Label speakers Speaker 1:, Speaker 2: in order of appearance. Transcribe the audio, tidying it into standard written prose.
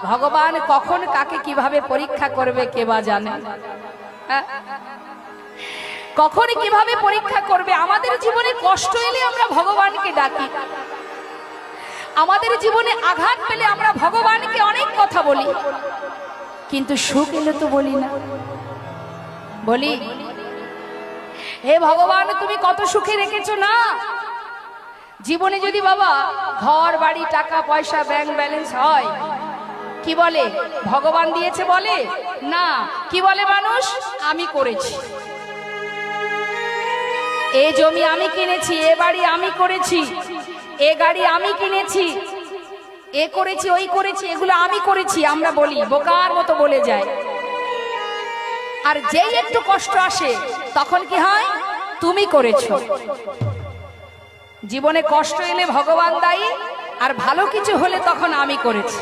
Speaker 1: ভগবান কখন কাকে কিভাবে পরীক্ষা করবে কে বা জানে। কখন কিভাবে পরীক্ষা করবে। আমাদের জীবনে কষ্ট এলে আমরা ভগবানকে ডাকি, আমাদের জীবনে আঘাত পেলে আমরা ভগবানকে অনেক কথা বলি, কিন্তু সুখ এলে তো বলি না। বলি হে ভগবান তুমি কত সুখে রেখেছো না। জীবনে যদি বাবা ঘর বাড়ি টাকা পয়সা ব্যাংক ব্যালেন্স হয়, কি বলে ভগবান দিয়েছে বলে না, কি বলে মানুষ আমি করেছি, এ জমি আমি কিনেছি, এ বাড়ি আমি করেছি, এ গাড়ি আমি কিনেছি, এ করেছি ওই করেছি, এগুলো আমি করেছি আমরা বলি, বোকার মতো বলে যায়। আর যেই একটু কষ্ট আসে তখন কি হয় তুমি করেছো। জীবনে কষ্ট এলে ভগবান দায়ী, আর ভালো কিছু হলে তখন আমি করেছি।